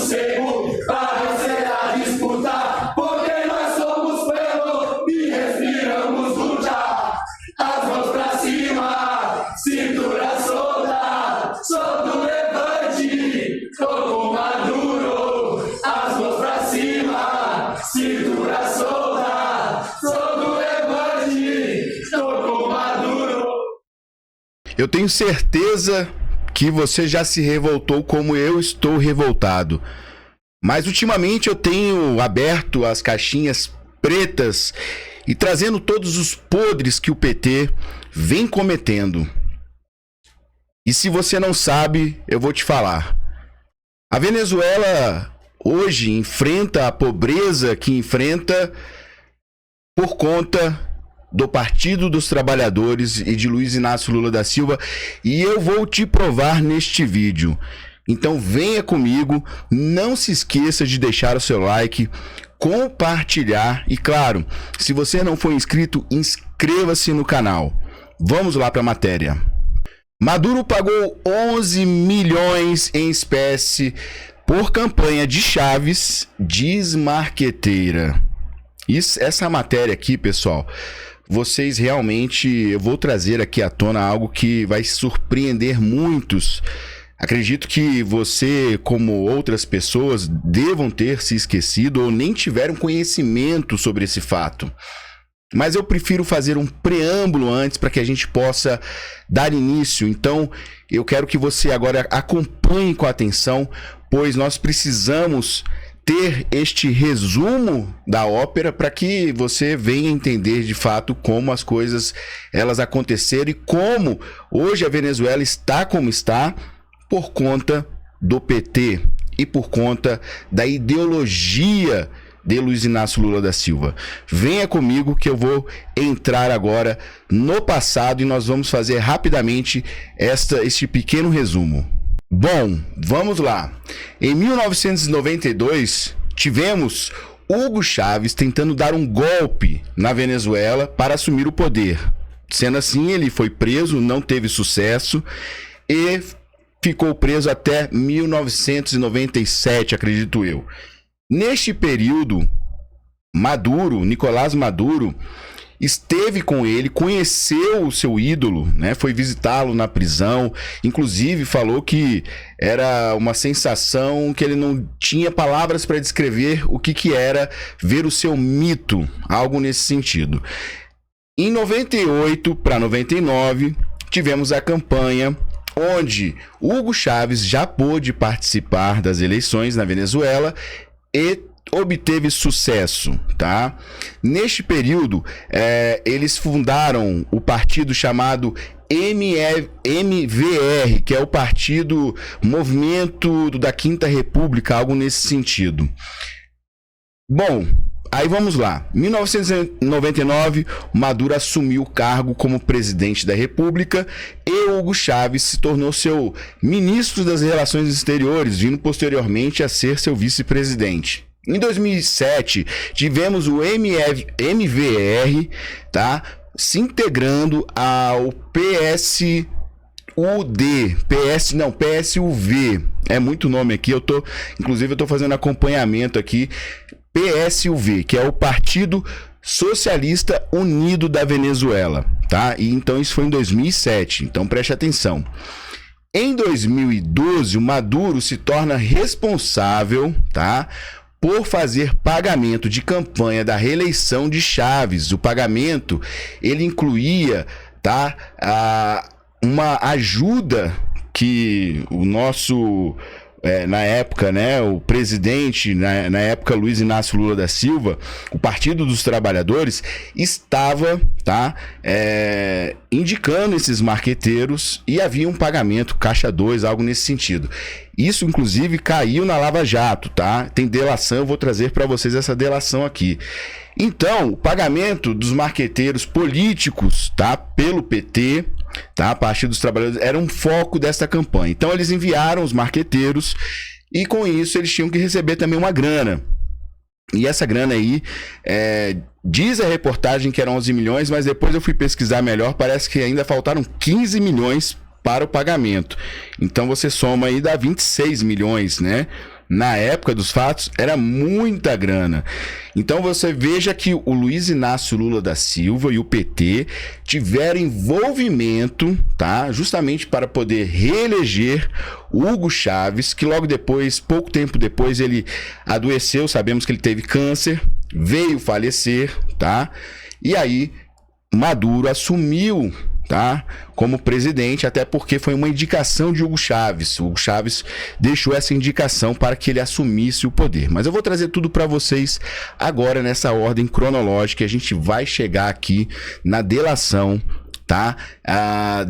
sossego para vencer a disputa, porque nós somos pelo e respiramos luta. As mãos pra cima, cintura solta, solta o levante, tô com Maduro. As mãos pra cima, cintura solta, solta o levante, tô com Maduro. Eu tenho certeza que você já se revoltou como eu estou revoltado. Mas ultimamente eu tenho aberto as caixinhas pretas e trazendo todos os podres que o PT vem cometendo. E se você não sabe, eu vou te falar. A Venezuela hoje enfrenta a pobreza que enfrenta por conta do Partido dos Trabalhadores e de Luiz Inácio Lula da Silva, e eu vou te provar neste vídeo. Então venha comigo, não se esqueça de deixar o seu like, compartilhar e, claro, se você não for inscrito, inscreva-se no canal. Vamos lá para a matéria. Maduro pagou 11 milhões em espécie por campanha de Chaves, diz marqueteira. Essa matéria aqui, pessoal, vocês realmente, eu vou trazer aqui à tona algo que vai surpreender muitos. Acredito que você, como outras pessoas, devam ter se esquecido ou nem tiveram conhecimento sobre esse fato. Mas eu prefiro fazer um preâmbulo antes para que a gente possa dar início. Então, eu quero que você agora acompanhe com atenção, pois nós precisamos ter este resumo da ópera para que você venha entender de fato como as coisas elas aconteceram e como hoje a Venezuela está como está por conta do PT e por conta da ideologia de Luiz Inácio Lula da Silva. Venha comigo que eu vou entrar agora no passado e nós vamos fazer rapidamente este pequeno resumo. Bom, vamos lá. Em 1992, tivemos Hugo Chávez tentando dar um golpe na Venezuela para assumir o poder. Sendo assim, ele foi preso, não teve sucesso e ficou preso até 1997, acredito eu. Neste período, Nicolás Maduro, esteve com ele, conheceu o seu ídolo, né? Foi visitá-lo na prisão, inclusive falou que era uma sensação que ele não tinha palavras para descrever o que era ver o seu mito, algo nesse sentido. Em 98 para 99, tivemos a campanha onde Hugo Chávez já pôde participar das eleições na Venezuela e obteve sucesso, tá? Neste período, eles fundaram o partido chamado MVR, que é o Partido Movimento da Quinta República, algo nesse sentido. Bom, aí vamos lá. Em 1999, Maduro assumiu o cargo como presidente da República e Hugo Chávez se tornou seu ministro das Relações Exteriores, vindo posteriormente a ser seu vice-presidente. Em 2007, tivemos o MVR, tá, se integrando ao PSUV. É muito nome aqui, inclusive eu tô fazendo acompanhamento aqui. PSUV, que é o Partido Socialista Unido da Venezuela, tá? E então isso foi em 2007, então preste atenção. Em 2012, o Maduro se torna responsável, tá, por fazer pagamento de campanha da reeleição de Chaves. O pagamento, ele incluía, tá, uma ajuda que o nosso, na época, né, o presidente, na época Luiz Inácio Lula da Silva, o Partido dos Trabalhadores, estava, tá, indicando esses marqueteiros e havia um pagamento, caixa 2, algo nesse sentido. Isso, inclusive, caiu na Lava Jato, tá? Tem delação, eu vou trazer para vocês essa delação aqui. Então, o pagamento dos marqueteiros políticos, tá, pelo PT, tá, Partido dos Trabalhadores, era um foco desta campanha. Então, eles enviaram os marqueteiros e, com isso, eles tinham que receber também uma grana. E essa grana aí, diz a reportagem que eram 11 milhões, mas depois eu fui pesquisar melhor, parece que ainda faltaram 15 milhões para o pagamento. Então você soma aí, dá 26 milhões, né? na época dos fatos, era muita grana. Então você veja que o Luiz Inácio Lula da Silva e o PT tiveram envolvimento, tá? Justamente para poder reeleger Hugo Chávez, que logo depois, pouco tempo depois, ele adoeceu, sabemos que ele teve câncer, veio falecer, tá? E aí Maduro assumiu, tá, como presidente, até porque foi uma indicação de Hugo Chávez. O Hugo Chávez deixou essa indicação para que ele assumisse o poder. Mas eu vou trazer tudo para vocês agora nessa ordem cronológica. A gente vai chegar aqui na delação, tá,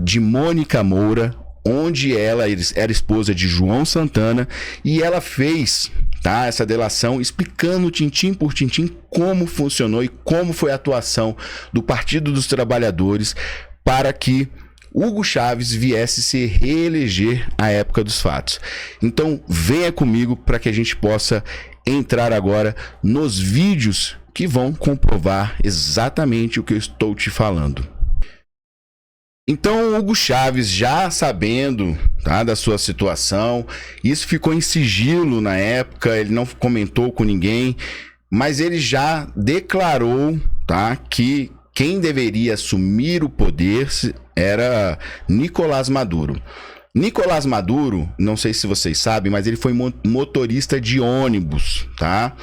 de Mônica Moura, onde ela era esposa de João Santana, e ela fez, tá, essa delação explicando tintim por tintim como funcionou e como foi a atuação do Partido dos Trabalhadores para que Hugo Chávez viesse se reeleger à época dos fatos. Então venha comigo para que a gente possa entrar agora nos vídeos que vão comprovar exatamente o que eu estou te falando. Então, Hugo Chávez, já sabendo, tá, da sua situação, isso ficou em sigilo na época, ele não comentou com ninguém, mas ele já declarou, tá, que quem deveria assumir o poder era Nicolás Maduro. Nicolás Maduro, não sei se vocês sabem, mas ele foi motorista de ônibus, tá?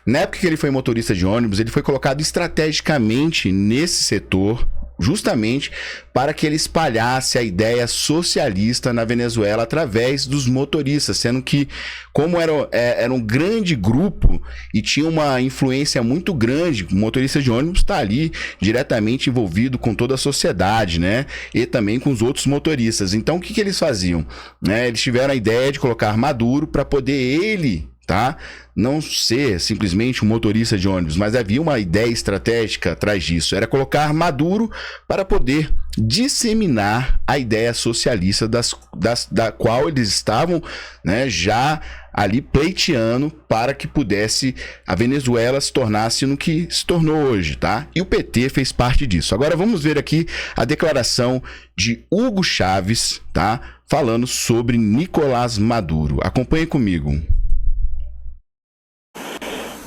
Na época que ele foi motorista de ônibus, ele foi colocado estrategicamente nesse setor, justamente para que ele espalhasse a ideia socialista na Venezuela através dos motoristas, sendo que, como era um grande grupo e tinha uma influência muito grande, o motorista de ônibus está ali diretamente envolvido com toda a sociedade, né? E também com os outros motoristas. Então, o que eles faziam? Né? Eles tiveram a ideia de colocar Maduro para poder ele, tá, não ser simplesmente um motorista de ônibus, mas havia uma ideia estratégica atrás disso, era colocar Maduro para poder disseminar a ideia socialista da qual eles estavam, né, já ali pleiteando para que pudesse a Venezuela se tornasse no que se tornou hoje, tá? E o PT fez parte disso. Agora vamos ver aqui a declaração de Hugo Chávez, tá, falando sobre Nicolás Maduro. Acompanhe comigo.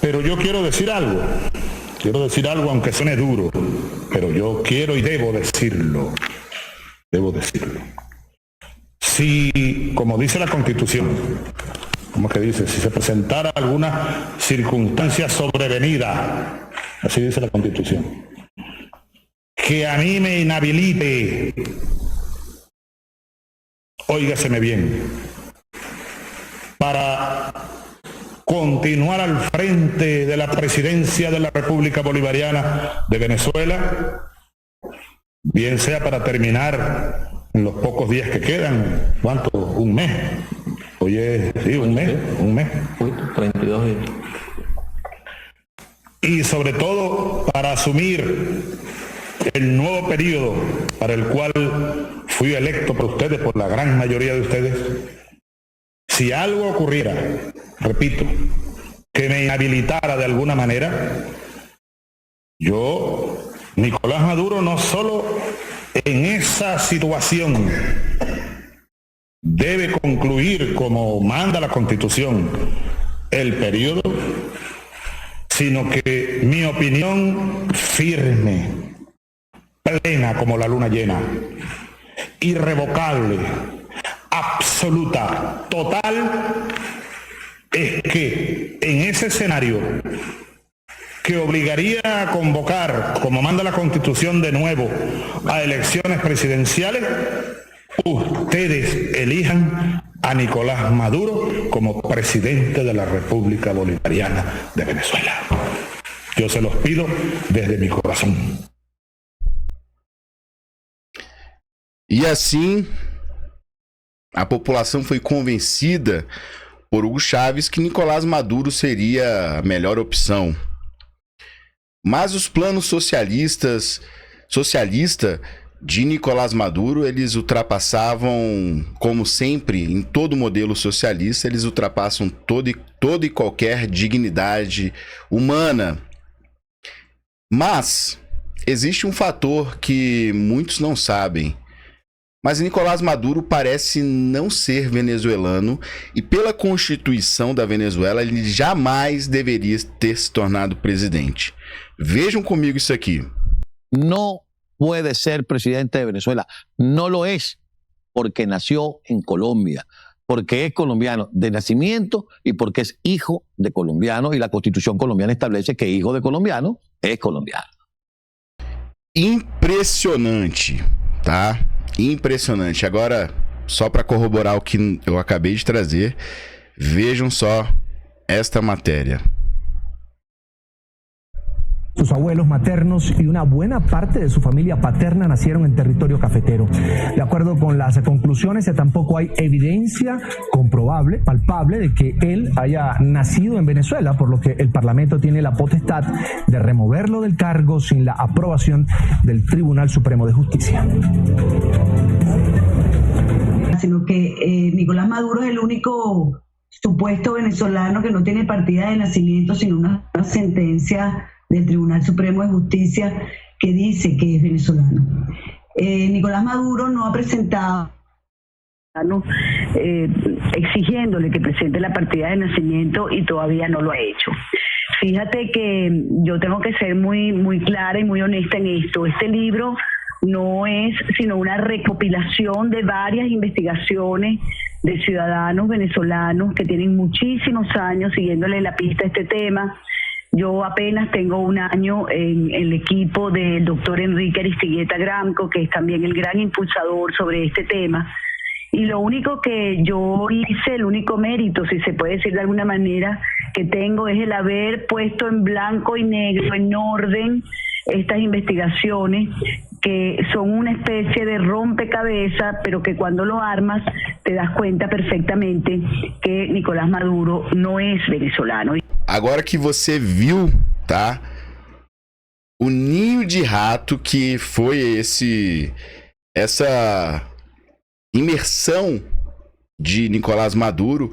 Pero yo quiero decir algo aunque suene duro, pero yo quiero y debo decirlo. Si, como dice la Constitución, como que dice, si se presentara alguna circunstancia sobrevenida, así dice la Constitución, que a mí me inhabilite, óigaseme bien, para continuar al frente de la presidencia de la República Bolivariana de Venezuela, bien sea para terminar en los pocos días que quedan, ¿cuánto? Un mes. Oye, sí, un mes. 32 días. Y sobre todo para asumir el nuevo periodo para el cual fui electo por ustedes, por la gran mayoría de ustedes. Si algo ocurriera, repito, que me inhabilitara de alguna manera, yo, Nicolás Maduro, no solo en esa situación debe concluir, como manda la Constitución, el periodo, sino que mi opinión firme, plena como la luna llena, irrevocable, absoluta, total, es que en ese escenario que obligaría a convocar, como manda la Constitución de nuevo, a elecciones presidenciales, ustedes elijan a Nicolás Maduro como presidente de la República Bolivariana de Venezuela. Yo se los pido desde mi corazón. E assim, a população foi convencida por Hugo Chávez que Nicolás Maduro seria a melhor opção. Mas os planos socialista de Nicolás Maduro, eles ultrapassavam, como sempre, em todo modelo socialista, eles ultrapassam toda e qualquer dignidade humana. Mas existe um fator que muitos não sabem. Mas Nicolás Maduro parece não ser venezuelano e pela Constituição da Venezuela ele jamais deveria ter se tornado presidente. Vejam comigo isso aqui. No puede ser presidente de Venezuela. No lo es porque nació en Colombia, porque es colombiano de nacimiento y porque es hijo de colombiano y la Constitución colombiana establece que hijo de colombiano es colombiano. Impressionante, tá? Impressionante. Agora, só para corroborar o que eu acabei de trazer, vejam só esta matéria. Sus abuelos maternos y una buena parte de su familia paterna nacieron en territorio cafetero. De acuerdo con las conclusiones, tampoco hay evidencia comprobable, palpable, de que él haya nacido en Venezuela, por lo que el Parlamento tiene la potestad de removerlo del cargo sin la aprobación del Tribunal Supremo de Justicia. Sino que Nicolás Maduro es el único supuesto venezolano que no tiene partida de nacimiento, sino una sentencia del Tribunal Supremo de Justicia que dice que es venezolano. Nicolás Maduro no ha presentado, exigiéndole que presente la partida de nacimiento y todavía no lo ha hecho. Fíjate que yo tengo que ser muy clara y muy honesta en esto. Este libro no es sino una recopilación de varias investigaciones de ciudadanos venezolanos que tienen muchísimos años siguiéndole la pista a este tema. Yo apenas tengo un año en el equipo del doctor Enrique Aristigueta Gramco, que es también el gran impulsador sobre este tema. Y lo único que yo hice, el único mérito, si se puede decir de alguna manera, que tengo es el haber puesto en blanco y negro, en orden, estas investigaciones que son una especie de rompecabezas, pero que cuando lo armas te das cuenta perfectamente que Nicolás Maduro não é venezolano. Agora que você viu, tá? O ninho de rato que foi essa imersão de Nicolás Maduro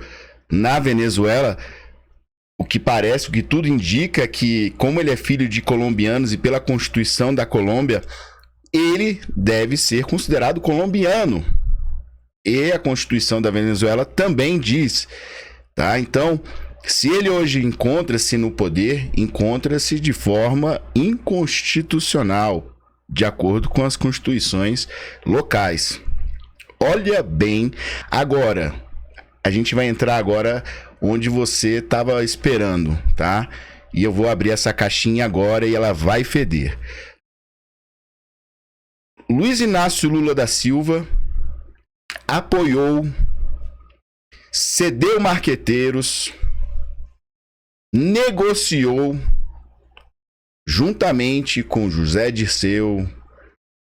na Venezuela, o que parece, o que tudo indica que, como ele é filho de colombianos e pela Constituição da Colômbia, ele deve ser considerado colombiano. E a Constituição da Venezuela também diz, tá? Então, se ele hoje encontra-se no poder, encontra-se de forma inconstitucional, de acordo com as constituições locais. Olha bem, agora, a gente vai entrar agora onde você estava esperando, tá? E eu vou abrir essa caixinha agora e ela vai feder. Luiz Inácio Lula da Silva apoiou, cedeu marqueteiros, negociou juntamente com José Dirceu,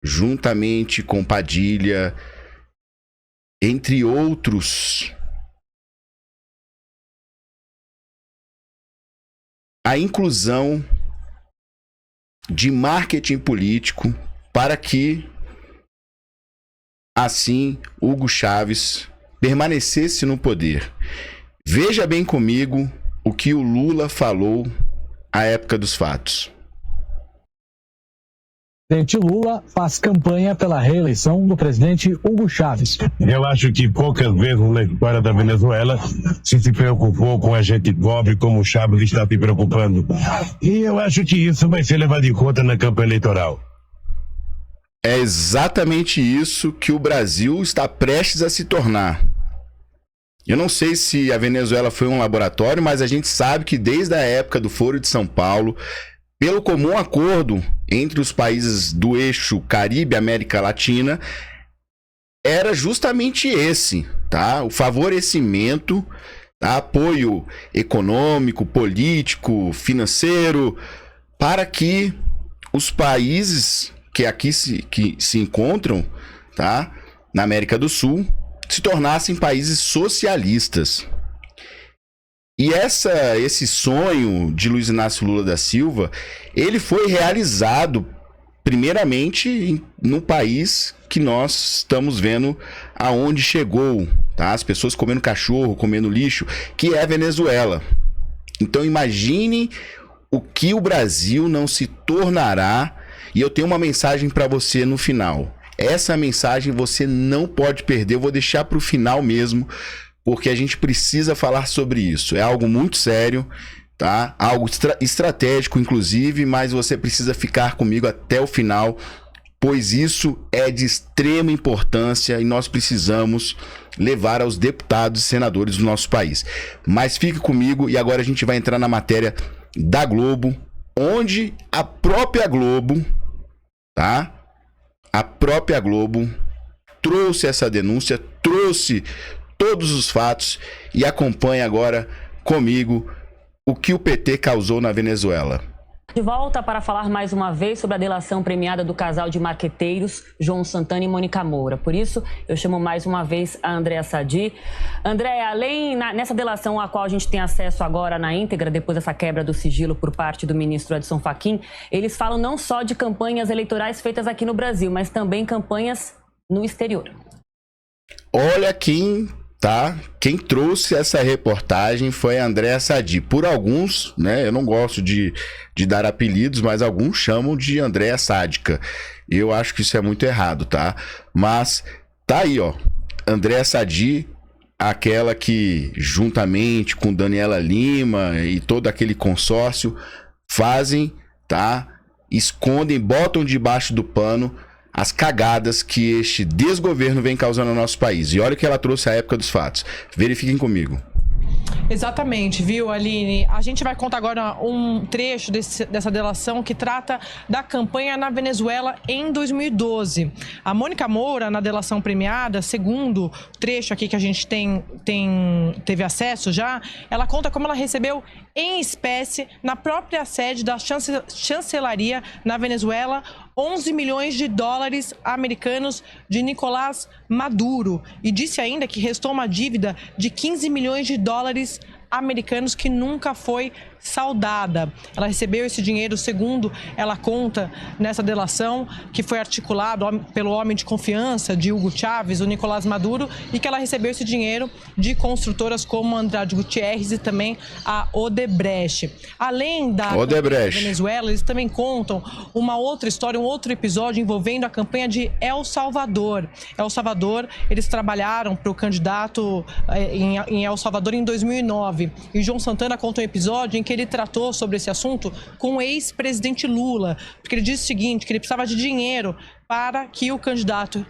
juntamente com Padilha, entre outros, a inclusão de marketing político para que, assim, Hugo Chávez permanecesse no poder. Veja bem comigo o que o Lula falou à época dos fatos. O presidente Lula faz campanha pela reeleição do presidente Hugo Chávez. Eu acho que poucas vezes na história da Venezuela se preocupou com a gente pobre como o Chávez está se preocupando. E eu acho que isso vai ser levado em conta na campanha eleitoral. É exatamente isso que o Brasil está prestes a se tornar. Eu não sei se a Venezuela foi um laboratório, mas a gente sabe que desde a época do Foro de São Paulo, pelo comum acordo entre os países do eixo Caribe-América Latina, era justamente esse, tá? O favorecimento, tá? Apoio econômico, político, financeiro, para que os países que aqui se encontram, tá? Na América do Sul, se tornassem países socialistas. E esse sonho de Luiz Inácio Lula da Silva, ele foi realizado primeiramente no país que nós estamos vendo aonde chegou, tá? As pessoas comendo cachorro, comendo lixo, que é a Venezuela. Então imagine o que o Brasil não se tornará. E eu tenho uma mensagem para você no final. Essa mensagem você não pode perder. Eu vou deixar para o final mesmo, porque a gente precisa falar sobre isso. É algo muito sério, tá? Algo estratégico, inclusive, mas você precisa ficar comigo até o final, pois isso é de extrema importância e nós precisamos levar aos deputados e senadores do nosso país. Mas fique comigo e agora a gente vai entrar na matéria da Globo, onde a própria Globo, tá? A própria Globo trouxe essa denúncia, trouxe todos os fatos e acompanha agora comigo o que o PT causou na Venezuela. De volta para falar mais uma vez sobre a delação premiada do casal de marqueteiros João Santana e Mônica Moura. Por isso, eu chamo mais uma vez a Andréa Sadi. Andréa, nessa delação a qual a gente tem acesso agora na íntegra, depois dessa quebra do sigilo por parte do ministro Edson Fachin, eles falam não só de campanhas eleitorais feitas aqui no Brasil, mas também campanhas no exterior. Olha quem trouxe essa reportagem foi a Andréa Sadi. Por alguns, né, eu não gosto de dar apelidos, mas alguns chamam de Andréa Sádica. Eu acho que isso é muito errado, tá? Mas tá aí, ó, Andréa Sadi, aquela que juntamente com Daniela Lima e todo aquele consórcio fazem, tá? Escondem, botam debaixo do pano as cagadas que este desgoverno vem causando no nosso país. E olha o que ela trouxe à época dos fatos. Verifiquem comigo. Exatamente, viu, Aline? A gente vai contar agora um trecho dessa delação que trata da campanha na Venezuela em 2012. A Mônica Moura, na delação premiada, segundo trecho aqui que a gente teve acesso já, ela conta como ela recebeu em espécie, na própria sede da chancelaria na Venezuela, 11 milhões de dólares americanos de Nicolás Maduro. E disse ainda que restou uma dívida de 15 milhões de dólares americanos que nunca foi saldada. Ela recebeu esse dinheiro, segundo ela conta nessa delação, que foi articulado pelo homem de confiança de Hugo Chávez, o Nicolás Maduro, e que ela recebeu esse dinheiro de construtoras como Andrade Gutierrez e também a Odebrecht. Além da Venezuela, eles também contam uma outra história, um outro episódio envolvendo a campanha de El Salvador. El Salvador, eles trabalharam para o candidato em El Salvador em 2009. E João Santana conta um episódio em que ele tratou sobre esse assunto com o ex-presidente Lula, porque ele disse o seguinte, que ele precisava de dinheiro para que o candidato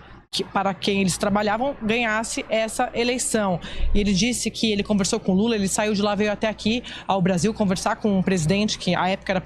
para quem eles trabalhavam ganhasse essa eleição. E ele disse que ele conversou com Lula, ele saiu de lá, veio até aqui ao Brasil conversar com um presidente, que à época era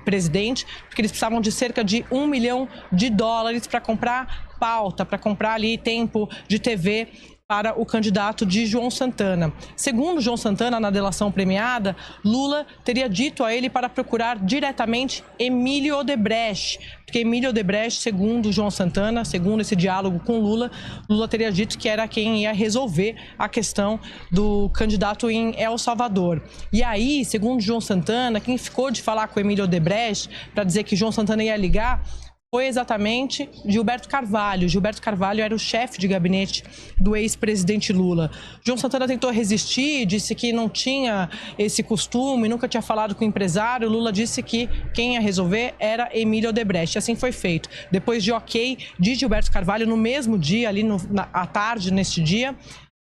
presidente, porque eles precisavam de cerca de 1 milhão de dólares para comprar pauta, para comprar ali tempo de TV para o candidato de João Santana. Segundo João Santana, na delação premiada, Lula teria dito a ele para procurar diretamente Emílio Odebrecht, porque Emílio Odebrecht, segundo João Santana, segundo esse diálogo com Lula, Lula teria dito que era quem ia resolver a questão do candidato em El Salvador. E aí, segundo João Santana, quem ficou de falar com Emílio Odebrecht para dizer que João Santana ia ligar foi exatamente Gilberto Carvalho. Gilberto Carvalho era o chefe de gabinete do ex-presidente Lula. João Santana tentou resistir, disse que não tinha esse costume, nunca tinha falado com o empresário. Lula disse que quem ia resolver era Emílio Odebrecht. Assim foi feito. Depois de ok de Gilberto Carvalho, no mesmo dia, ali à tarde, neste dia,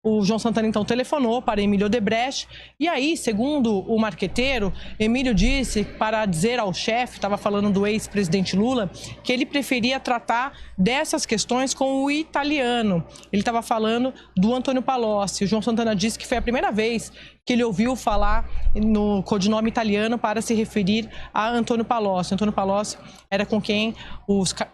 o João Santana, então, telefonou para Emílio Odebrecht e aí, segundo o marqueteiro, Emílio disse para dizer ao chefe, estava falando do ex-presidente Lula, que ele preferia tratar dessas questões com o italiano. Ele estava falando do Antônio Palocci. O João Santana disse que foi a primeira vez que ele ouviu falar no codinome italiano para se referir a Antônio Palocci. Antônio Palocci era com quem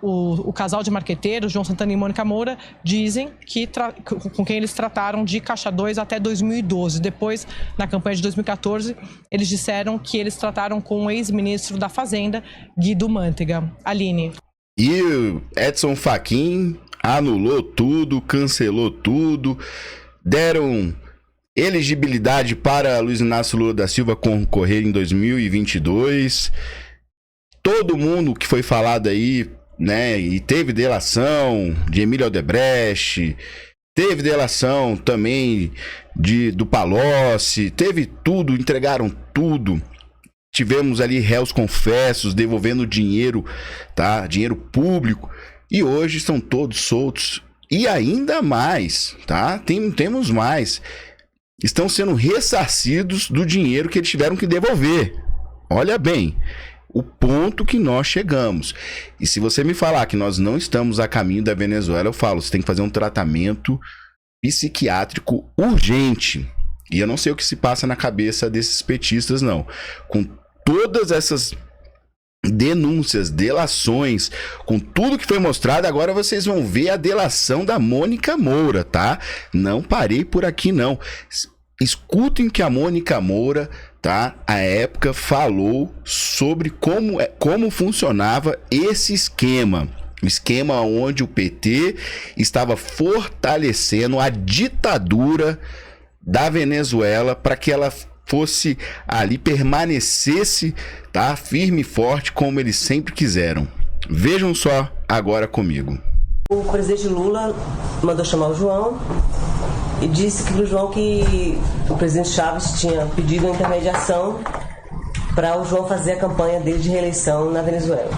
o casal de marqueteiros, João Santana e Mônica Moura, dizem que com quem eles trataram de Caixa 2 até 2012. Depois, na campanha de 2014, eles disseram que eles trataram com o ex-ministro da Fazenda, Guido Mantega. Aline. E o Edson Fachin anulou tudo, cancelou tudo, deram elegibilidade para Luiz Inácio Lula da Silva concorrer em 2022. Todo mundo que foi falado aí, né, e teve delação de Emílio Odebrecht, teve delação também do Palocci, teve tudo, entregaram tudo. Tivemos ali réus confessos devolvendo dinheiro, tá? Dinheiro público. e hoje estão todos soltos. E ainda mais, tá? Temos mais. Estão sendo ressarcidos do dinheiro que eles tiveram que devolver. Olha bem, o ponto que nós chegamos. E se você me falar que nós não estamos a caminho da Venezuela, eu falo, você tem que fazer um tratamento psiquiátrico urgente. E eu não sei o que se passa na cabeça desses petistas, não. Com todas essas denúncias, delações, com tudo que foi mostrado, agora vocês vão ver a delação da Mônica Moura, tá? Não parei por aqui, não. Escutem que a Mônica Moura, tá? À época falou sobre como funcionava esse esquema. O esquema onde o PT estava fortalecendo a ditadura da Venezuela para que ela fosse ali, permanecesse, tá, firme e forte como eles sempre quiseram. Vejam só agora comigo. O presidente Lula mandou chamar o João e disse que pro João que o presidente Chávez tinha pedido a intermediação para o João fazer a campanha dele de reeleição na Venezuela.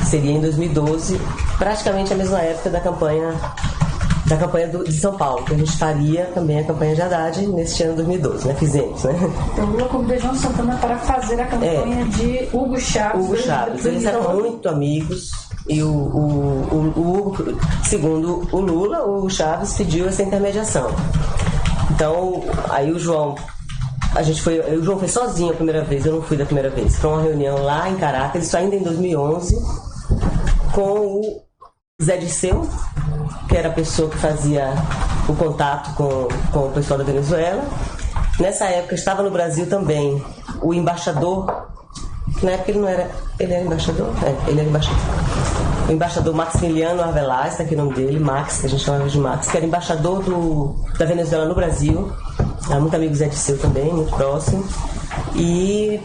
Seria em 2012, praticamente a mesma época da campanha de São Paulo, que a gente faria também a campanha de Haddad neste ano de 2012, né? Fizemos, né? Então Lula convidou João Santana para fazer a campanha de Hugo Chávez. Hugo Chávez. Eles eram muito amigos e o Hugo, segundo o Lula, o Chávez pediu essa intermediação. Então, aí o João foi sozinho a primeira vez, eu não fui da primeira vez. Foi uma reunião lá em Caracas, isso ainda em 2011, com o Zé Disseu, que era a pessoa que fazia o contato com o pessoal da Venezuela. Nessa época estava no Brasil também o embaixador, que na época ele era embaixador? Ele era embaixador. O embaixador Maximiliano Arbeláez, está aqui o nome dele, Max, que a gente chama de Max, que era embaixador da Venezuela no Brasil. Era muito amigo do Zé Disseu também, muito próximo. E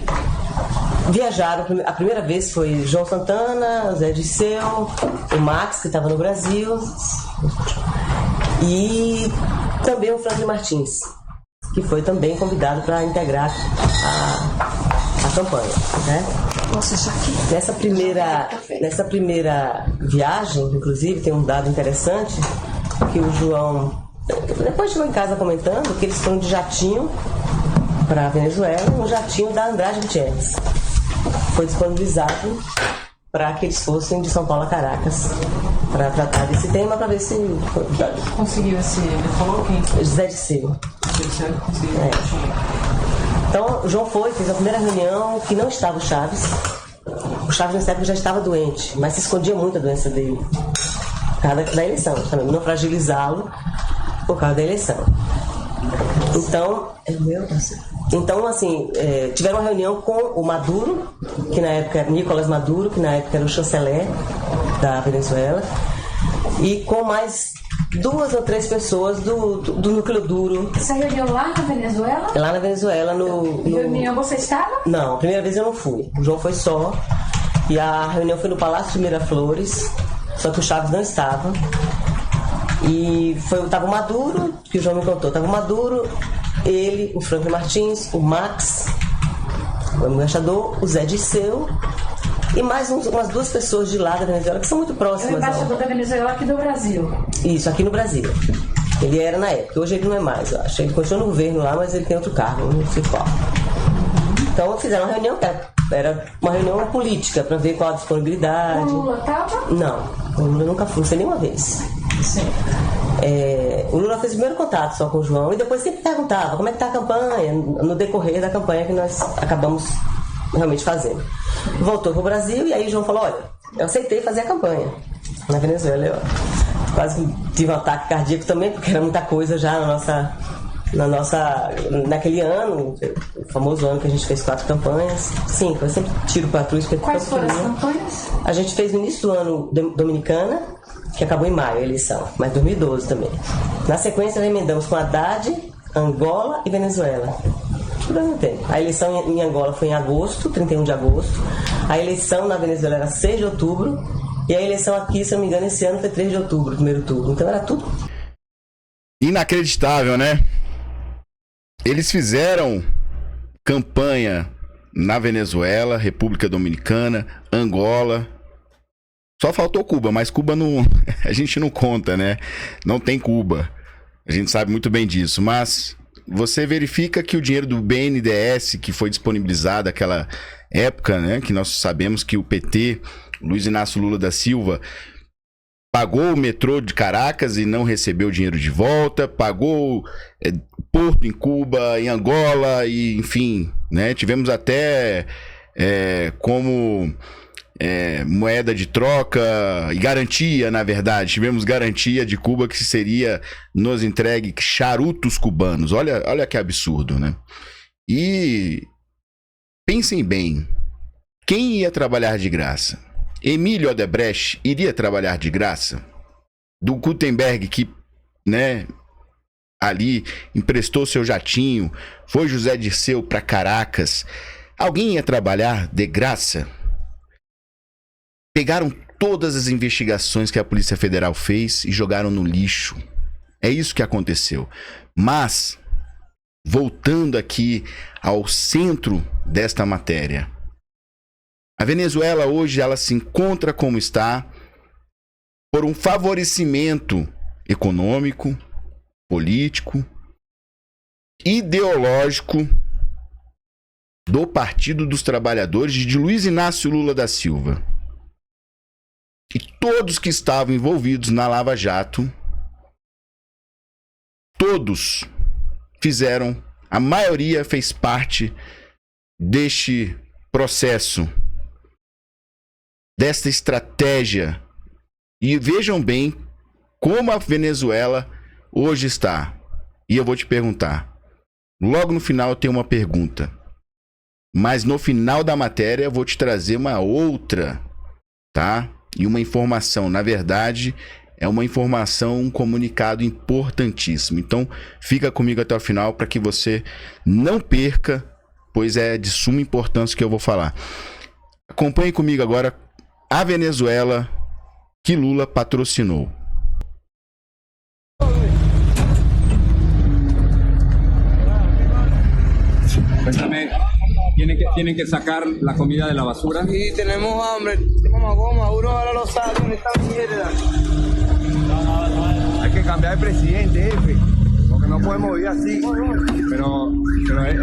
viajaram, a primeira vez foi João Santana, Zé Disseu, o Max, que estava no Brasil, e também o Franklin Martins, que foi também convidado para integrar a campanha, né? Nessa primeira viagem, inclusive, tem um dado interessante, que o João depois chegou em casa comentando que eles foram de jatinho para a Venezuela, um jatinho da Andrade Gutierrez. Foi disponibilizado para que eles fossem de São Paulo a Caracas para tratar desse tema, para ver se conseguiu esse. Ele falou quem? José Disseu. Então, o João fez a primeira reunião que não estava o Chávez. O Chávez nessa época já estava doente, mas se escondia muito a doença dele por causa da eleição, também não fragilizá-lo por causa da eleição. Então, assim, tiveram uma reunião com o Maduro, que na época era Nicolás Maduro, que na época era o chanceler da Venezuela, e com mais 2 ou 3 pessoas do núcleo duro. Essa reunião lá na Venezuela? Lá na Venezuela, reunião você estava? Não, a primeira vez eu não fui. O João foi só. E a reunião foi no Palácio de Miraflores, só que o Chávez não estava. E estava o Maduro, que o João me contou, estava o Maduro, ele, o Franklin Martins, o Max, o embaixador, o Zé Disseu e mais umas 2 pessoas de lá da Venezuela que são muito próximas. É o embaixador da Venezuela aqui do Brasil. Isso, aqui no Brasil. Ele era na época, hoje ele não é mais, eu acho. Ele continua no governo lá, mas ele tem outro cargo, não sei qual. Então fizeram uma reunião, era uma reunião política, para ver qual a disponibilidade. O Lula estava? Não, o Lula nunca foi, não sei nenhuma vez. Sim. O Lula fez o primeiro contato só com o João e depois sempre perguntava como é que está a campanha, no decorrer da campanha que nós acabamos realmente fazendo. Voltou para o Brasil e aí o João falou, olha, eu aceitei fazer a campanha na Venezuela. Eu quase tive um ataque cardíaco também, porque era muita coisa já naquele ano, o famoso ano que a gente fez 4 campanhas, 5, eu sempre tiro para trás. Quais foram as campanhas? A gente fez no início do ano Dominicana, que acabou em maio a eleição, mas 2012 também. Na sequência, nós emendamos com Haddad, Angola e Venezuela. Tudo ao mesmo tempo. A eleição em Angola foi em agosto, 31 de agosto. A eleição na Venezuela era 6 de outubro. E a eleição aqui, se eu não me engano, esse ano foi 3 de outubro, primeiro turno. Então era tudo. Inacreditável, né? Eles fizeram campanha na Venezuela, República Dominicana, Angola. Só faltou Cuba, mas Cuba não, a gente não conta, né? Não tem Cuba. A gente sabe muito bem disso, mas você verifica que o dinheiro do BNDES, que foi disponibilizado naquela época, né, que nós sabemos que o PT, Luiz Inácio Lula da Silva, pagou o metrô de Caracas e não recebeu o dinheiro de volta, pagou porto em Cuba, em Angola, e enfim, né, tivemos até como moeda de troca e garantia, na verdade, tivemos garantia de Cuba que seria nos entregue charutos cubanos. Olha que absurdo, né? E pensem bem, quem ia trabalhar de graça? Emílio Odebrecht iria trabalhar de graça? Do Gutenberg, que, né, ali emprestou seu jatinho, foi José Dirceu para Caracas, alguém ia trabalhar de graça? Pegaram todas as investigações que a Polícia Federal fez e jogaram no lixo. É isso que aconteceu. Mas, voltando aqui ao centro desta matéria, a Venezuela hoje ela se encontra como está por um favorecimento econômico, político, ideológico do Partido dos Trabalhadores de Luiz Inácio Lula da Silva. E todos que estavam envolvidos na Lava Jato, todos fizeram, a maioria fez parte deste processo, desta estratégia. E vejam bem como a Venezuela hoje está. E eu vou te perguntar, logo no final eu tenho uma pergunta, mas no final da matéria eu vou te trazer uma outra, tá? E uma informação, na verdade, é uma informação, um comunicado importantíssimo. Então, fica comigo até o final para que você não perca, pois é de suma importância que eu vou falar. Acompanhe comigo agora a Venezuela que Lula patrocinou. Cuéntame, ¿tienen que sacar la comida de la basura? Sí, tenemos hambre. Maduro ahora lo sabe en esta mierda. Hay que cambiar de presidente, jefe, porque no podemos vivir así. Pero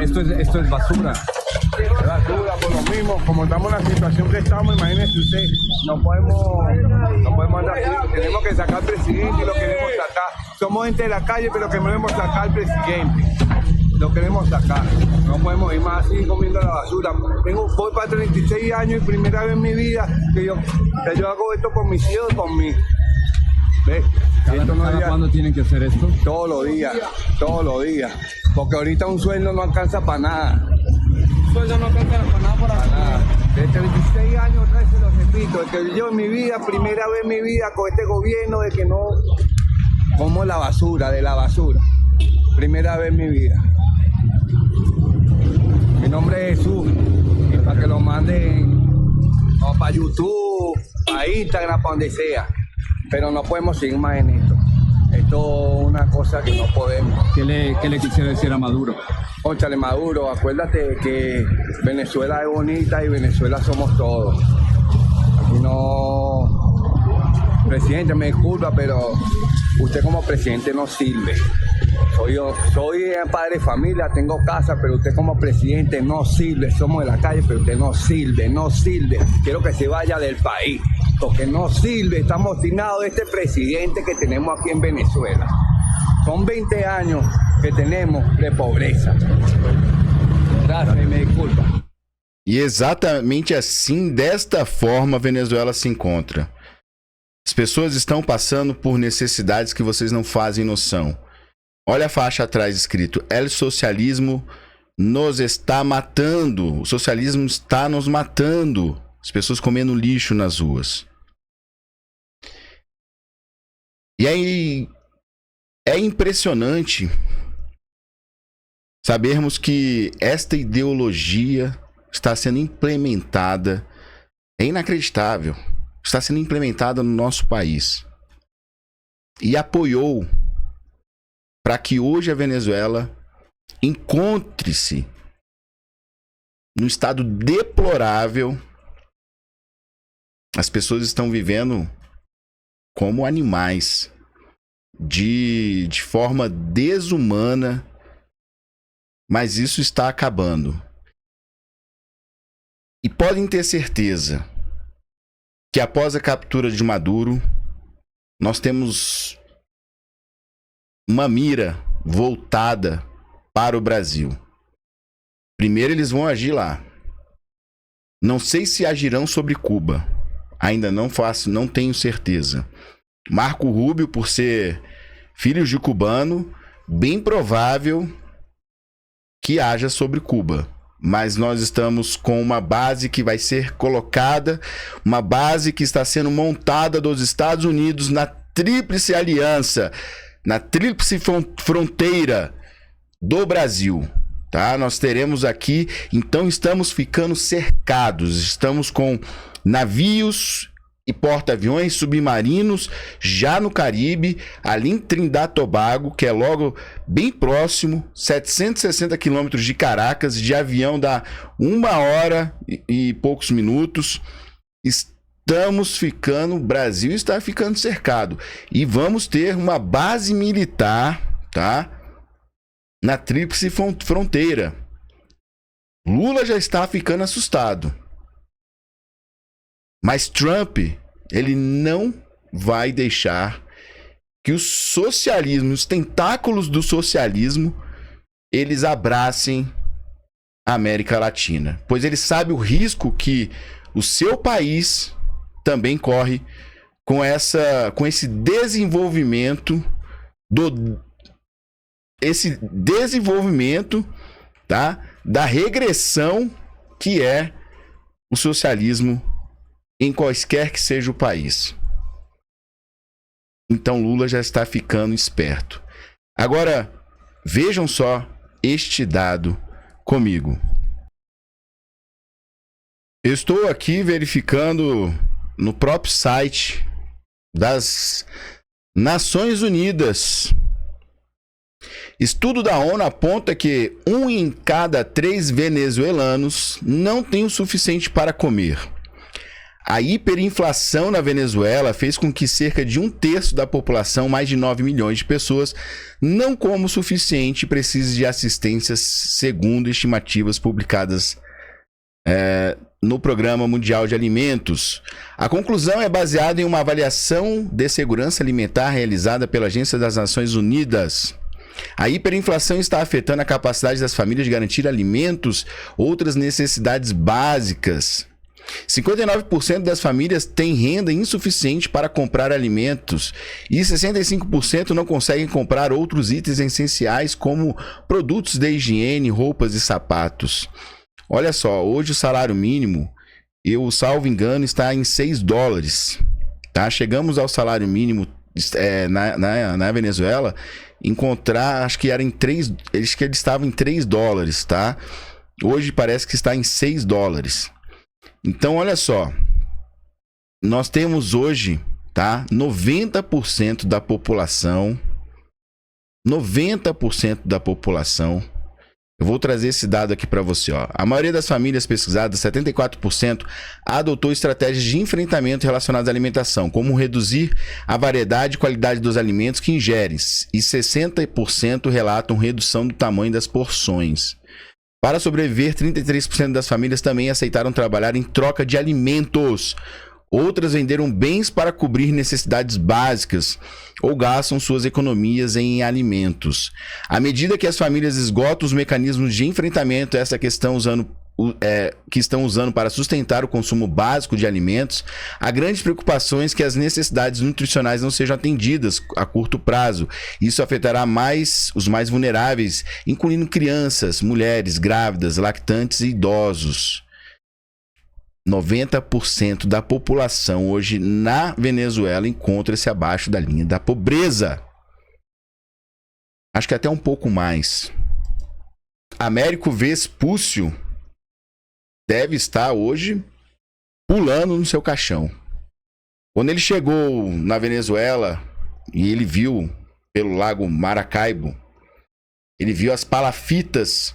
esto es basura. Es basura, por lo mismo, como estamos en la situación que estamos, imagínese usted, no podemos andar así. Tenemos que sacar al presidente y lo queremos sacar. Somos gente de la calle, pero queremos sacar al presidente. Lo queremos sacar, no podemos ir más así comiendo la basura. Voy para 36 años y primera vez en mi vida que yo hago esto por mis hijos y por mí. ¿Ves? ¿Cada cuándo tienen que hacer esto? Todos los días, porque ahorita un sueldo no alcanza para nada. Un sueldo no alcanza para nada por aquí. De 36 años otra vez se lo repito, que yo en mi vida, primera vez en mi vida con este gobierno de que no como la basura, de la basura. Primera vez en mi vida. Mi nombre es Jesús, y para que lo manden para YouTube, para Instagram, para donde sea. Pero no podemos seguir más en esto. Esto es una cosa que no podemos. ¿Qué le quisiera decir a Maduro? Óchale, Maduro, acuérdate que Venezuela es bonita y Venezuela somos todos. Aquí no... Presidente, me disculpa, pero usted como presidente no sirve. Soy padre de familia, tengo casa, pero usted como presidente no sirve. Somos de la calle, pero usted no sirve. Quiero que se vaya del país, porque no sirve. Estamos obstinados de este presidente que tenemos aquí en Venezuela. Son 20 años que tenemos de pobreza. Gracias, me disculpa. E exatamente assim, desta forma, a Venezuela se encontra. As pessoas estão passando por necessidades que vocês não fazem noção. Olha a faixa atrás escrito: El socialismo nos está matando. O socialismo está nos matando. As pessoas comendo lixo nas ruas. E aí é impressionante sabermos que esta ideologia está sendo implementada. É inacreditável. Está sendo implementada no nosso país. E apoiou para que hoje a Venezuela encontre-se num estado deplorável As pessoas estão vivendo como animais, de forma desumana, mas isso está acabando. E podem ter certeza que após a captura de Maduro, nós temos uma mira voltada para o Brasil. Primeiro eles vão agir lá. Não sei se agirão sobre Cuba. Ainda não tenho certeza. Marco Rubio, por ser filho de cubano, bem provável que haja sobre Cuba. Mas nós estamos com uma base que vai ser colocada, uma base que está sendo montada dos Estados Unidos na Tríplice Aliança, na Tríplice Fronteira do Brasil. Tá? Nós teremos aqui, então estamos ficando cercados, estamos com navios e porta-aviões submarinos já no Caribe, ali em Trindade e Tobago, que é logo bem próximo, 760 quilômetros de Caracas, de avião dá 1 hora e poucos minutos. O Brasil está ficando cercado e vamos ter uma base militar, tá? Na Tríplice Fronteira. Lula já está ficando assustado. Mas Trump, ele não vai deixar que o socialismo, os tentáculos do socialismo, eles abracem a América Latina. Pois ele sabe o risco que o seu país também corre com esse desenvolvimento tá, da regressão que é o socialismo em quaisquer que seja o país. Então Lula já está ficando esperto. Agora, vejam só este dado comigo. Eu estou aqui verificando no próprio site das Nações Unidas. Estudo da ONU aponta que 1 em cada 3 venezuelanos não tem o suficiente para comer. A hiperinflação na Venezuela fez com que cerca de 1/3 da população, mais de 9 milhões de pessoas, não coma o suficiente e precise de assistência, segundo estimativas publicadas no Programa Mundial de Alimentos. A conclusão é baseada em uma avaliação de segurança alimentar realizada pela Agência das Nações Unidas. A hiperinflação está afetando a capacidade das famílias de garantir alimentos, outras necessidades básicas. 59% das famílias têm renda insuficiente para comprar alimentos e 65% não conseguem comprar outros itens essenciais como produtos de higiene, roupas e sapatos. Olha só, hoje o salário mínimo, eu salvo engano, está em $6, tá? Chegamos ao salário mínimo na Venezuela, acho que era eles estavam em $3, tá? Hoje parece que está em $6. Então, olha só, nós temos hoje, tá, 90% da população, eu vou trazer esse dado aqui para você, ó. A maioria das famílias pesquisadas, 74%, adotou estratégias de enfrentamento relacionadas à alimentação, como reduzir a variedade e qualidade dos alimentos que ingerem, e 60% relatam redução do tamanho das porções. Para sobreviver, 33% das famílias também aceitaram trabalhar em troca de alimentos. Outras venderam bens para cobrir necessidades básicas ou gastam suas economias em alimentos. À medida que as famílias esgotam os mecanismos de enfrentamento a essa questão que estão usando para sustentar o consumo básico de alimentos, há grandes preocupações que as necessidades nutricionais não sejam atendidas a curto prazo. Isso afetará mais os mais vulneráveis, incluindo crianças, mulheres, grávidas, lactantes e idosos. 90% da população hoje na Venezuela encontra-se abaixo da linha da pobreza. Acho que até um pouco mais. Américo Vespúcio deve estar hoje pulando no seu caixão. Quando ele chegou na Venezuela e ele viu pelo lago Maracaibo, ele viu as palafitas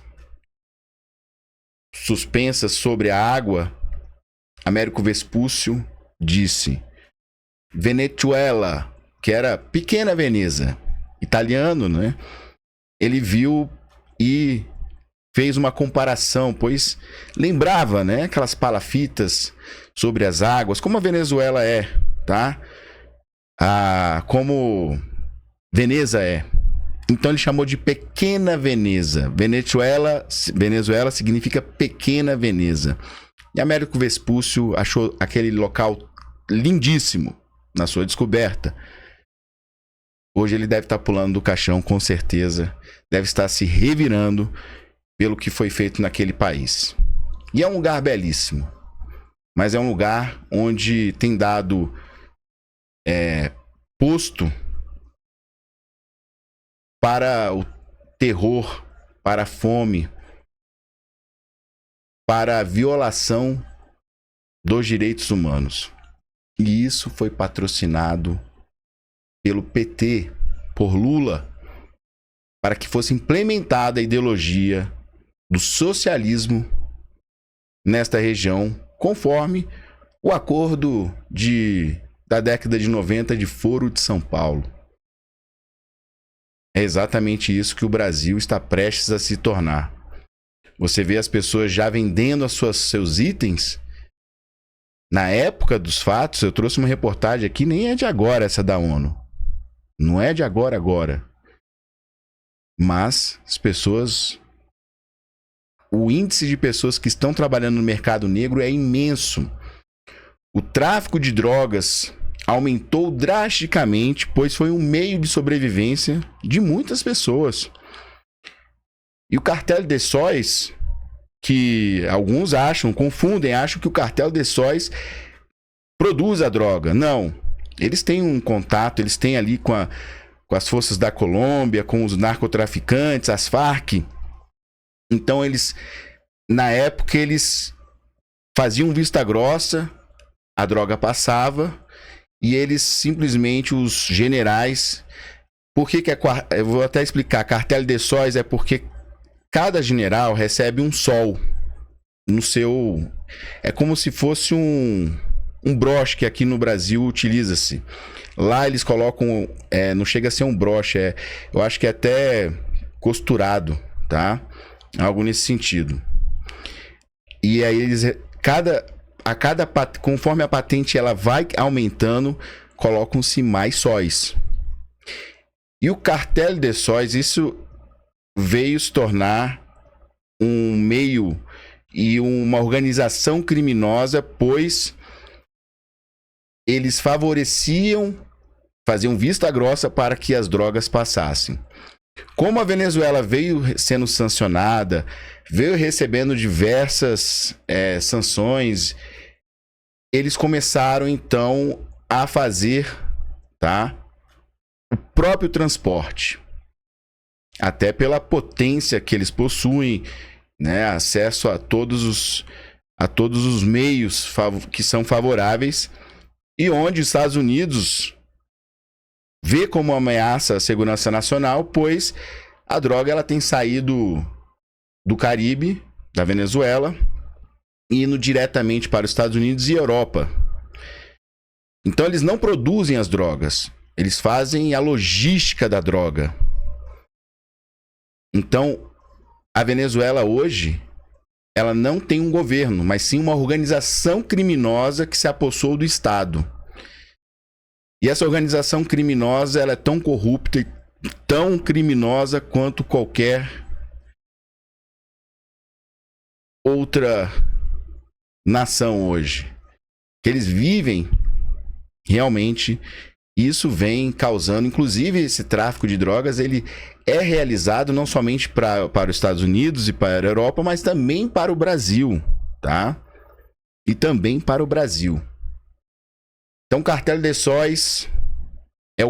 suspensas sobre a água. Américo Vespúcio disse Venezuela, que era pequena Veneza, italiano, né? Ele viu e fez uma comparação, pois lembrava, né, aquelas palafitas sobre as águas, como a Venezuela é, tá? Como Veneza é. Então ele chamou de Pequena Veneza. Venezuela significa Pequena Veneza. E Américo Vespúcio achou aquele local lindíssimo na sua descoberta. Hoje ele deve estar pulando do caixão, com certeza. Deve estar se revirando pelo que foi feito naquele país. E é um lugar belíssimo. Mas é um lugar onde tem dado posto para o terror, para a fome, para a violação dos direitos humanos. E isso foi patrocinado pelo PT, por Lula, para que fosse implementada a ideologia do socialismo nesta região, conforme o acordo da década de 90 de Foro de São Paulo. É exatamente isso que o Brasil está prestes a se tornar. Você vê as pessoas já vendendo seus itens. Na época dos fatos, eu trouxe uma reportagem aqui, nem é de agora essa da ONU. Não é de agora. Mas as pessoas... O índice de pessoas que estão trabalhando no mercado negro é imenso. O tráfico de drogas aumentou drasticamente, pois foi um meio de sobrevivência de muitas pessoas. E o cartel de sóis, que alguns confundem, acham que o cartel de sóis produz a droga. Não. Eles têm um contato, eles têm ali com as forças da Colômbia, com os narcotraficantes, as Farc. Então na época, eles faziam vista grossa, a droga passava, e eles simplesmente, os generais... Por que eu vou até explicar. Cartel de sóis é porque cada general recebe um sol no seu... É como se fosse um broche que aqui no Brasil utiliza-se. Lá eles colocam... não chega a ser um broche, eu acho que é até costurado, tá? Algo nesse sentido. E aí eles... Conforme a patente ela vai aumentando, colocam-se mais sóis. E o cartel de sóis, isso veio se tornar um meio e uma organização criminosa, pois eles faziam vista grossa para que as drogas passassem. Como a Venezuela veio sendo sancionada, veio recebendo diversas sanções, eles começaram então a fazer, tá, o próprio transporte, até pela potência que eles possuem, né, acesso a todos os meios que são favoráveis, e onde os Estados Unidos vê como ameaça a segurança nacional, pois a droga ela tem saído do Caribe, da Venezuela, e indo diretamente para os Estados Unidos e Europa. Então eles não produzem as drogas, eles fazem a logística da droga. Então a Venezuela hoje, ela não tem um governo, mas sim uma organização criminosa que se apossou do Estado. E essa organização criminosa, ela é tão corrupta e tão criminosa quanto qualquer outra nação hoje. Eles vivem realmente, isso vem causando, inclusive esse tráfico de drogas, ele é realizado não somente para os Estados Unidos e para a Europa, mas também para o Brasil, tá? E também para o Brasil. Então, o Cartel de Sóis é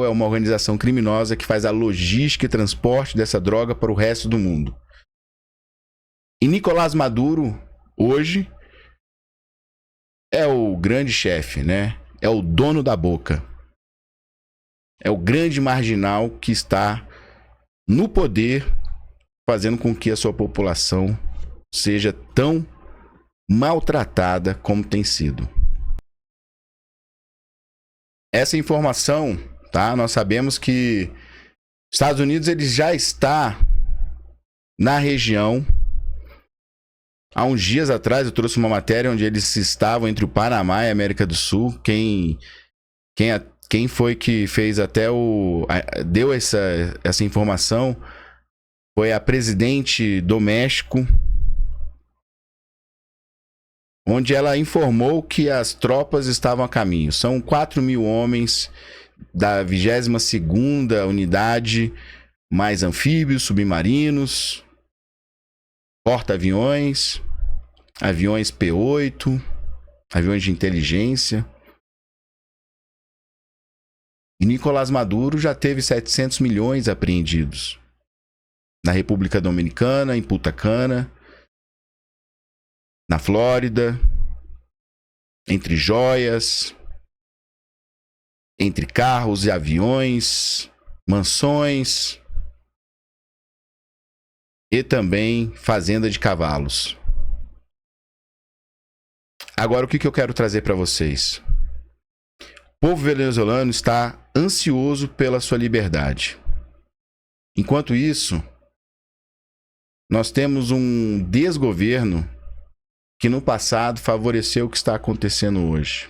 uma organização criminosa que faz a logística e transporte dessa droga para o resto do mundo. E Nicolás Maduro, hoje, é o grande chefe, né? É o dono da boca. É o grande marginal que está no poder, fazendo com que a sua população seja tão maltratada como tem sido. essa informação, tá? Nós sabemos que os Estados Unidos ele já está na região. Há uns dias atrás eu trouxe uma matéria onde eles estavam entre o Panamá e a América do Sul. Quem foi que fez deu essa informação foi a presidente do México, onde ela informou que as tropas estavam a caminho. São 4.000 homens da 22ª unidade, mais anfíbios, submarinos, porta-aviões, aviões P-8, aviões de inteligência. E Nicolás Maduro já teve 700 milhões apreendidos na República Dominicana, em Punta Cana, na Flórida, entre joias, entre carros e aviões, mansões e também fazenda de cavalos. Agora, o que eu quero trazer para vocês? O povo venezuelano está ansioso pela sua liberdade. Enquanto isso, nós temos um desgoverno que no passado favoreceu o que está acontecendo hoje.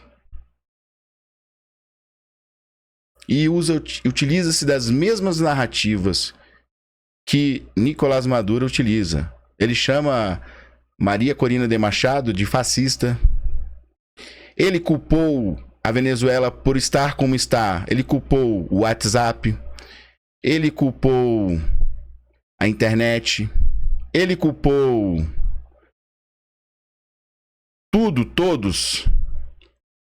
E utiliza-se das mesmas narrativas que Nicolás Maduro utiliza. Ele chama Maria Corina de Machado de fascista. Ele culpou a Venezuela por estar como está. Ele culpou o WhatsApp. Ele culpou a internet. Ele culpou todos.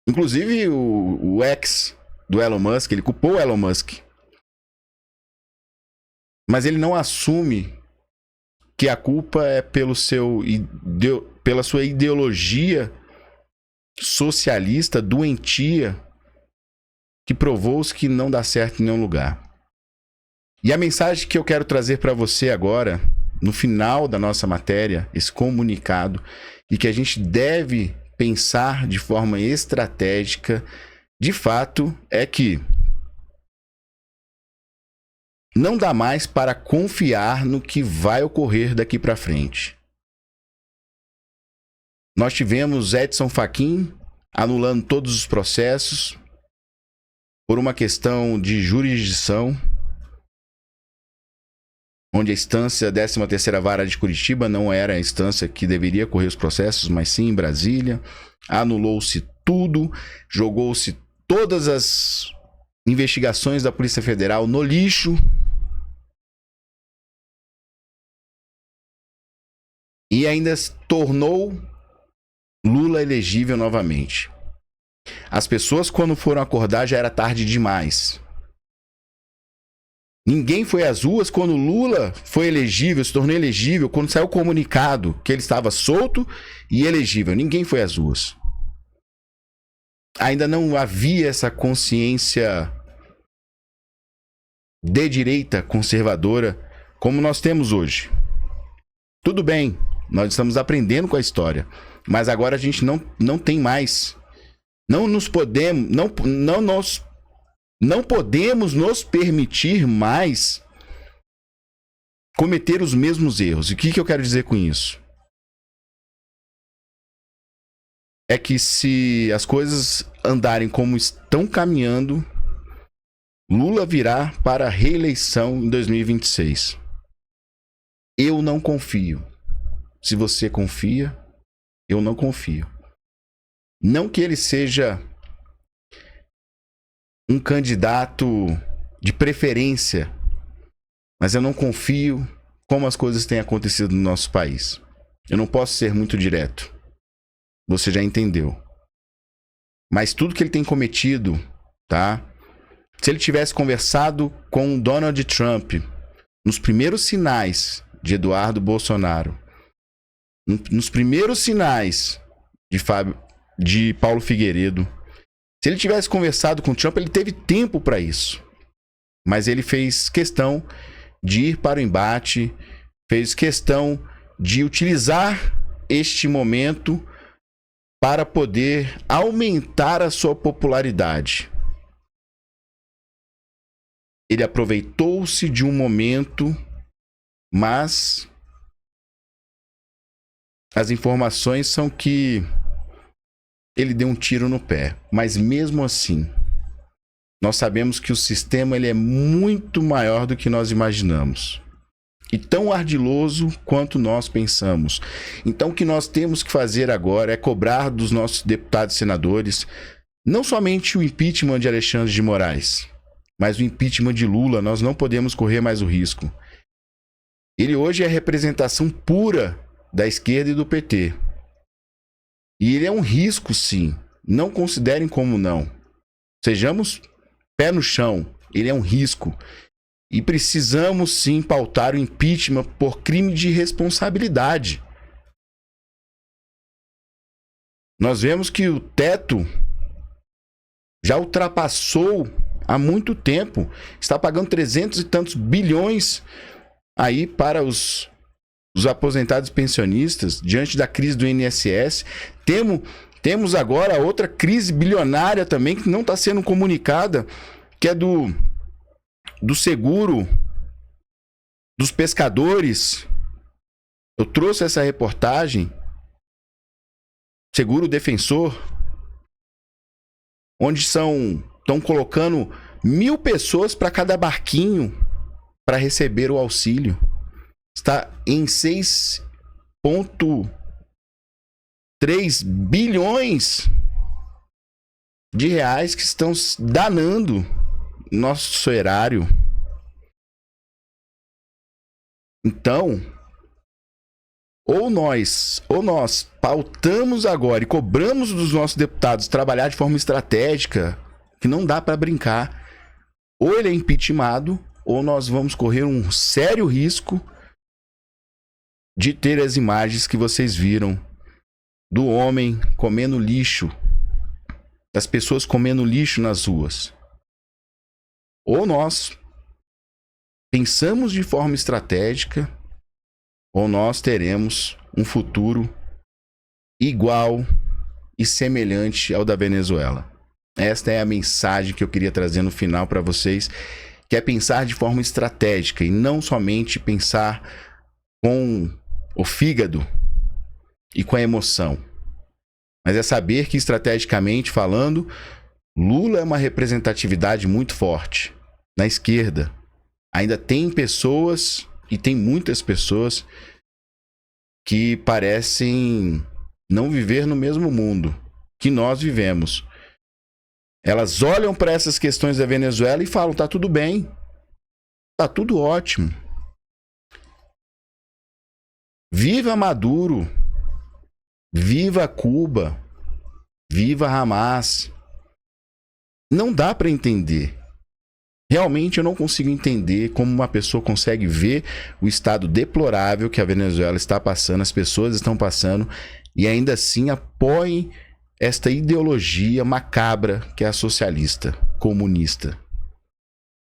Inclusive o ex do Elon Musk. Ele culpou o Elon Musk. Mas ele não assume que a culpa é pela sua ideologia socialista, doentia, que provou-se que não dá certo em nenhum lugar. E a mensagem que eu quero trazer para você agora, no final da nossa matéria, esse comunicado, e que a gente deve pensar de forma estratégica, de fato, é que não dá mais para confiar no que vai ocorrer daqui para frente. Nós tivemos Edson Fachin anulando todos os processos por uma questão de jurisdição, onde a instância 13ª Vara de Curitiba não era a instância que deveria correr os processos, mas sim em Brasília. Anulou-se tudo, jogou-se todas as investigações da Polícia Federal no lixo. E ainda tornou Lula elegível novamente. As pessoas, quando foram acordar, já era tarde demais. Ninguém foi às ruas quando Lula foi elegível, se tornou elegível, quando saiu o comunicado que ele estava solto e elegível. Ninguém foi às ruas. Ainda não havia essa consciência de direita conservadora como nós temos hoje. Tudo bem, nós estamos aprendendo com a história, mas agora a gente não tem mais. Não podemos nos permitir mais cometer os mesmos erros. E o que eu quero dizer com isso? É que se as coisas andarem como estão caminhando, Lula virá para a reeleição em 2026. Eu não confio. Se você confia, eu não confio. Não que ele seja um candidato de preferência, mas eu não confio como as coisas têm acontecido no nosso país. Eu não posso ser muito direto. Você já entendeu. Mas tudo que ele tem cometido, tá? Se ele tivesse conversado com Donald Trump nos primeiros sinais de Eduardo Bolsonaro, nos primeiros sinais de Paulo Figueiredo, se ele tivesse conversado com o Trump, ele teve tempo para isso. Mas ele fez questão de ir para o embate, fez questão de utilizar este momento para poder aumentar a sua popularidade. ele aproveitou-se de um momento, mas as informações são que ele deu um tiro no pé. Mas mesmo assim, nós sabemos que o sistema ele é muito maior do que nós imaginamos. E tão ardiloso quanto nós pensamos. Então o que nós temos que fazer agora é cobrar dos nossos deputados e senadores não somente o impeachment de Alexandre de Moraes, mas o impeachment de Lula. Nós não podemos correr mais o risco. Ele hoje é a representação pura da esquerda e do PT. E ele é um risco, sim. Não considerem como não. Sejamos pé no chão. Ele é um risco. E precisamos sim pautar o impeachment por crime de responsabilidade. Nós vemos que o teto já ultrapassou há muito tempo. Está pagando 300 e tantos bilhões aí para os aposentados e pensionistas diante da crise do INSS. Temos agora outra crise bilionária também que não está sendo comunicada, que é do seguro dos pescadores. Eu trouxe essa reportagem, Seguro Defensor, onde estão colocando 1.000 pessoas para cada barquinho para receber o auxílio. Está em 6,3 bilhões de reais que estão danando nosso erário. Então, ou nós pautamos agora e cobramos dos nossos deputados trabalhar de forma estratégica, que não dá para brincar. Ou ele é impeachmentado, ou nós vamos correr um sério risco de ter as imagens que vocês viram do homem comendo lixo, das pessoas comendo lixo nas ruas. Ou nós pensamos de forma estratégica, ou nós teremos um futuro igual e semelhante ao da Venezuela. Esta é a mensagem que eu queria trazer no final para vocês, que é pensar de forma estratégica e não somente pensar com o fígado e com a emoção. Mas é saber que, estrategicamente falando, Lula é uma representatividade muito forte. Na esquerda, ainda tem pessoas, e tem muitas pessoas, que parecem não viver no mesmo mundo que nós vivemos. Elas olham para essas questões da Venezuela e falam, tá tudo bem, tá tudo ótimo. Viva Maduro, viva Cuba, viva Hamas. Não dá para entender. Realmente eu não consigo entender como uma pessoa consegue ver o estado deplorável que a Venezuela está passando, as pessoas estão passando, e ainda assim apoiem esta ideologia macabra que é a socialista, comunista.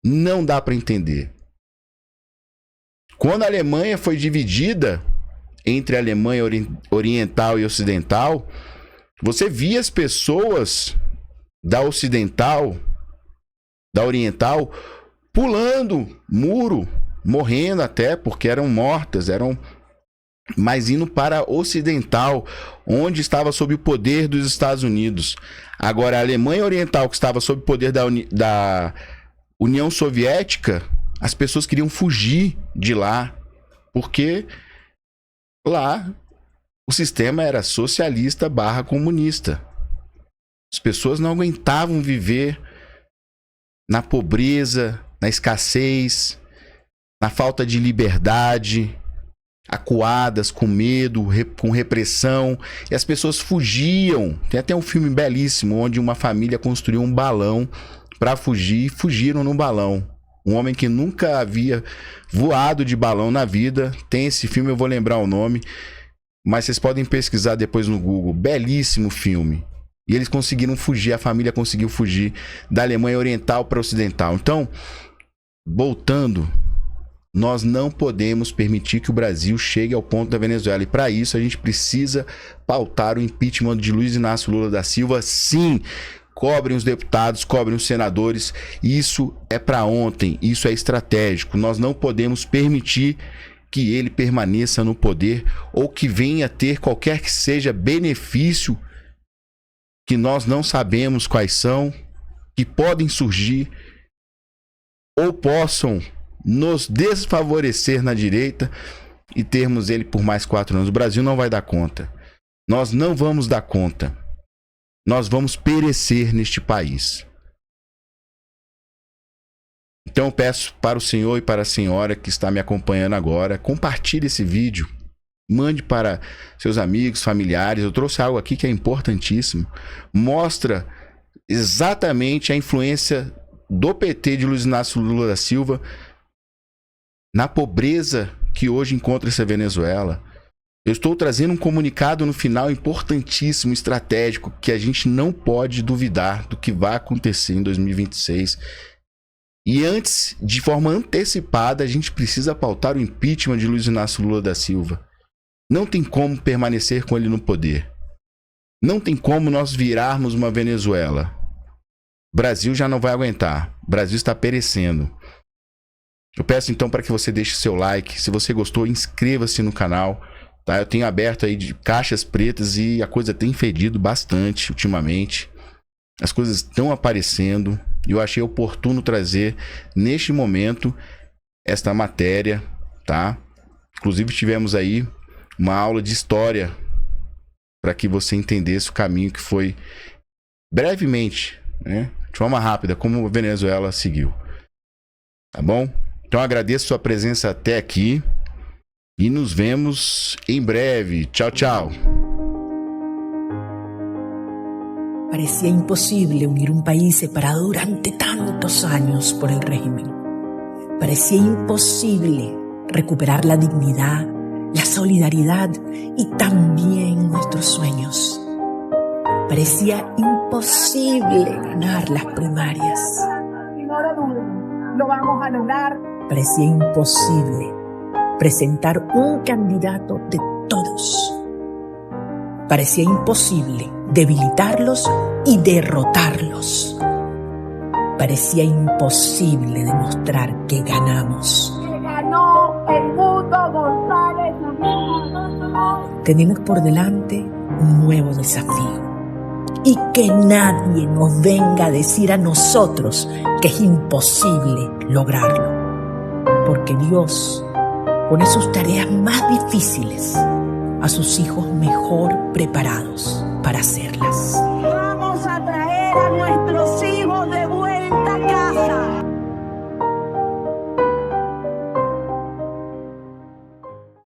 Não dá para entender. Quando a Alemanha foi dividida entre a Alemanha oriental e ocidental, você via as pessoas da ocidental, da oriental, pulando muro, morrendo até, porque eram mortas, mas indo para a ocidental, onde estava sob o poder dos Estados Unidos. Agora, a Alemanha Oriental, que estava sob o poder da União Soviética, as pessoas queriam fugir de lá, porque lá o sistema era socialista / comunista. As pessoas não aguentavam viver na pobreza, na escassez, na falta de liberdade, acuadas, com medo, com repressão, e as pessoas fugiam. Tem até um filme belíssimo onde uma família construiu um balão para fugir, e fugiram no balão. Um homem que nunca havia voado de balão na vida. Tem esse filme, eu vou lembrar o nome, mas vocês podem pesquisar depois no Google. Belíssimo filme. E eles conseguiram fugir, a família conseguiu fugir da Alemanha Oriental para Ocidental. Então, voltando, nós não podemos permitir que o Brasil chegue ao ponto da Venezuela. E para isso a gente precisa pautar o impeachment de Luiz Inácio Lula da Silva, sim, cobrem os deputados, cobrem os senadores. Isso é para ontem, isso é estratégico. Nós não podemos permitir que ele permaneça no poder ou que venha ter qualquer que seja benefício que nós não sabemos quais são, que podem surgir ou possam nos desfavorecer na direita e termos ele por mais 4 anos. O Brasil não vai dar conta. Nós não vamos dar conta. Nós vamos perecer neste país. Então eu peço para o senhor e para a senhora que está me acompanhando agora, compartilhe esse vídeo, mande para seus amigos, familiares. Eu trouxe algo aqui que é importantíssimo. Mostra exatamente a influência do PT de Luiz Inácio Lula da Silva na pobreza que hoje encontra-se a Venezuela. Eu estou trazendo um comunicado no final importantíssimo, estratégico, que a gente não pode duvidar do que vai acontecer em 2026. E antes, de forma antecipada, a gente precisa pautar o impeachment de Luiz Inácio Lula da Silva. Não tem como permanecer com ele no poder. Não tem como nós virarmos uma Venezuela. O Brasil já não vai aguentar. O Brasil está perecendo. Eu peço então para que você deixe seu like. Se você gostou, inscreva-se no canal. Tá? Eu tenho aberto aí de caixas pretas e a coisa tem fedido bastante ultimamente. As coisas estão aparecendo. E eu achei oportuno trazer neste momento esta matéria, tá? Inclusive tivemos aí uma aula de história para que você entendesse o caminho que foi brevemente, né? De forma rápida, como a Venezuela seguiu. Tá bom? Então agradeço sua presença até aqui e nos vemos em breve. Tchau, tchau. Parecía imposible unir un país separado durante tantos años por el régimen. Parecía imposible recuperar la dignidad, la solidaridad y también nuestros sueños. Parecía imposible ganar las primarias. No lo duden, lo vamos a lograr. Parecía imposible presentar un candidato de todos. Parecía imposible debilitarlos y derrotarlos. Parecía imposible demostrar que ganamos. Ganó el Mundo González. Tenemos por delante un nuevo desafío. Y que nadie nos venga a decir a nosotros que es imposible lograrlo. Porque Dios pone sus tareas más difíciles a sus hijos mejor preparados para hacerlas. Vamos a traer a nuestra